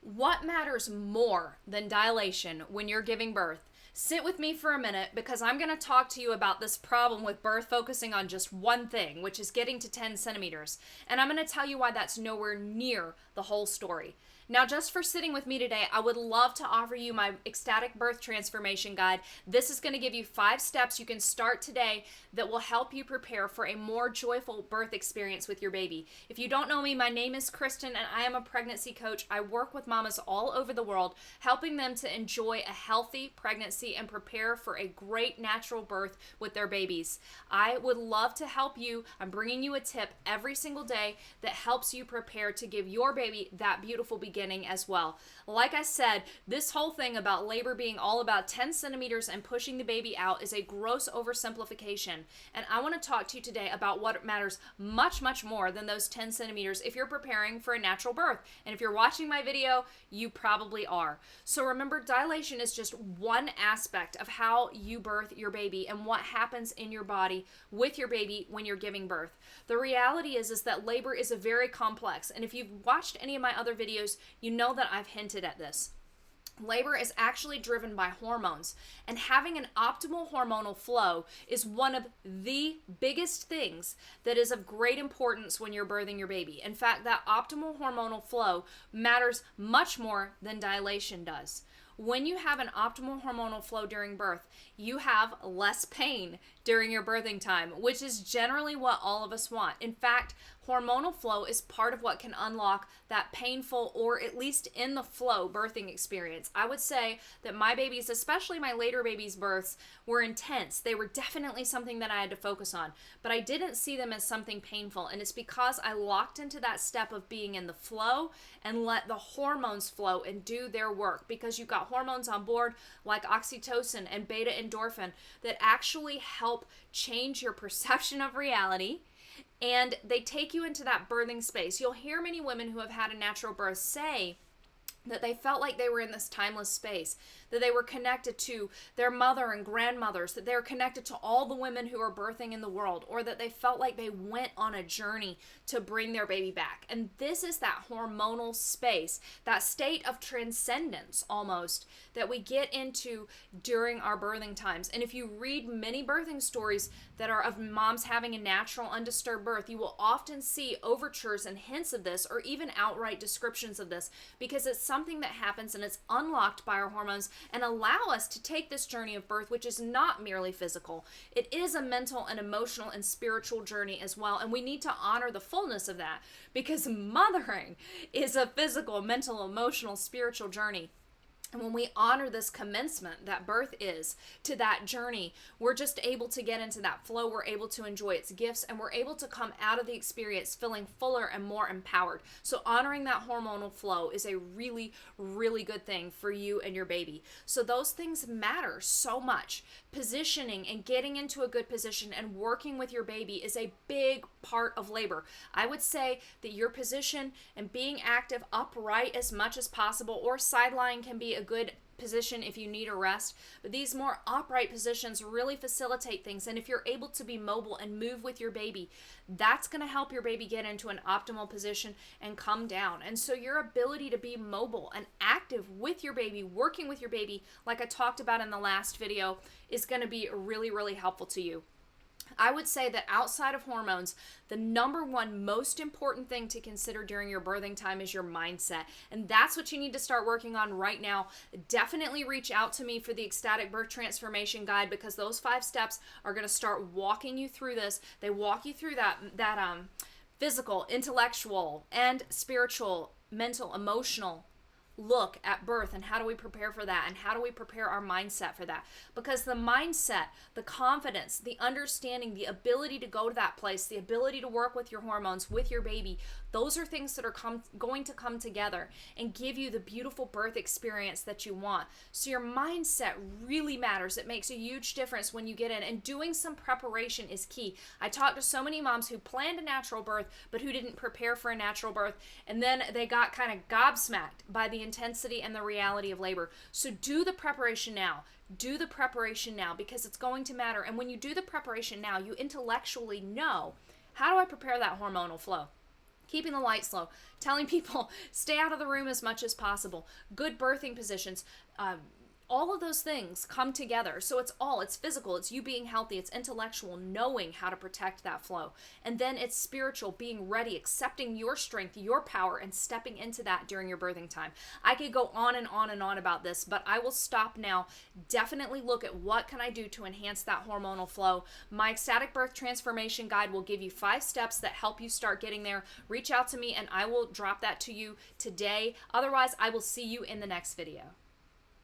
What matters more than dilation when you're giving birth? Sit with me for a minute because I'm going to talk to you about this problem with birth focusing on just one thing, which is getting to 10 centimeters. And I'm going to tell you why that's nowhere near the whole story. Now, just for sitting with me today, I would love to offer you my ecstatic birth transformation guide. This is going to give you 5 steps you can start today that will help you prepare for a more joyful birth experience with your baby. If you don't know me, my name is Kristen and I am a pregnancy coach. I work with mamas all over the world, helping them to enjoy a healthy pregnancy and prepare for a great natural birth with their babies. I would love to help you. I'm bringing you a tip every single day that helps you prepare to give your baby that beautiful beginning as well. Like I said, this whole thing about labor being all about 10 centimeters and pushing the baby out is a gross oversimplification. And I want to talk to you today about what matters much, much more than those 10 centimeters if you're preparing for a natural birth. And if you're watching my video, you probably are. So remember, dilation is just one aspect of how you birth your baby and what happens in your body with your baby when you're giving birth. The reality is that labor is a very complex. And if you've watched any of my other videos, you know that I've hinted at this. Labor is actually driven by hormones, and having an optimal hormonal flow is one of the biggest things that is of great importance when you're birthing your baby. In fact, that optimal hormonal flow matters much more than dilation does. When you have an optimal hormonal flow during birth, you have less pain during your birthing time, which is generally what all of us want. In fact, hormonal flow is part of what can unlock that painful or at least in the flow birthing experience. I would say that my babies, especially my later babies' births, were intense. They were definitely something that I had to focus on, but I didn't see them as something painful. And it's because I locked into that step of being in the flow and let the hormones flow and do their work, because you've got hormones on board like oxytocin and beta endorphin that actually help change your perception of reality, and they take you into that birthing space. You'll hear many women who have had a natural birth say that they felt like they were in this timeless space, that they were connected to their mother and grandmothers, that they were connected to all the women who are birthing in the world, or that they felt like they went on a journey to bring their baby back. And this is that hormonal space, that state of transcendence almost, that we get into during our birthing times. And if you read many birthing stories that are of moms having a natural undisturbed birth, you will often see overtures and hints of this, or even outright descriptions of this, because it's something that happens and it's unlocked by our hormones and allow us to take this journey of birth, which is not merely physical. It is a mental and emotional and spiritual journey as well, and we need to honor the fullness of that, because mothering is a physical, mental, emotional, spiritual journey. And when we honor this commencement that birth is to that journey, we're just able to get into that flow. We're able to enjoy its gifts, and we're able to come out of the experience feeling fuller and more empowered. So honoring that hormonal flow is a really, really good thing for you and your baby. So those things matter so much. Positioning and getting into a good position and working with your baby is a big part of labor. I would say that your position and being active upright as much as possible, or sideline can be a good position if you need a rest, but these more upright positions really facilitate things. And if you're able to be mobile and move with your baby, that's going to help your baby get into an optimal position and come down. And so your ability to be mobile and active with your baby, working with your baby, like I talked about in the last video, is going to be really, really helpful to you. I would say that outside of hormones, the number one most important thing to consider during your birthing time is your mindset. And that's what you need to start working on right now. Definitely reach out to me for the Ecstatic Birth Transformation Guide, because those 5 steps are going to start walking you through this. They walk you through that physical, intellectual, and spiritual, mental, emotional look at birth, and how do we prepare for that, and how do we prepare our mindset for that, because the mindset, the confidence, the understanding, the ability to go to that place, the ability to work with your hormones, with your baby, those are things that are going to come together and give you the beautiful birth experience that you want. So your mindset really matters. It makes a huge difference when you get in, and doing some preparation is key. I talked to so many moms who planned a natural birth but who didn't prepare for a natural birth, and then they got kind of gobsmacked by the intensity and the reality of labor. So do the preparation now. Do the preparation now, because it's going to matter. And when you do the preparation now, you intellectually know, how do I prepare that hormonal flow? keeping the lights low, telling people stay out of the room as much as possible, good birthing positions, all of those things come together. So it's physical, it's you being healthy, it's intellectual, knowing how to protect that flow. And then it's spiritual, being ready, accepting your strength, your power, and stepping into that during your birthing time. I could go on and on and on about this, but I will stop now. Definitely look at what can I do to enhance that hormonal flow. My Ecstatic Birth Transformation Guide will give you 5 steps that help you start getting there. Reach out to me and I will drop that to you today. Otherwise, I will see you in the next video.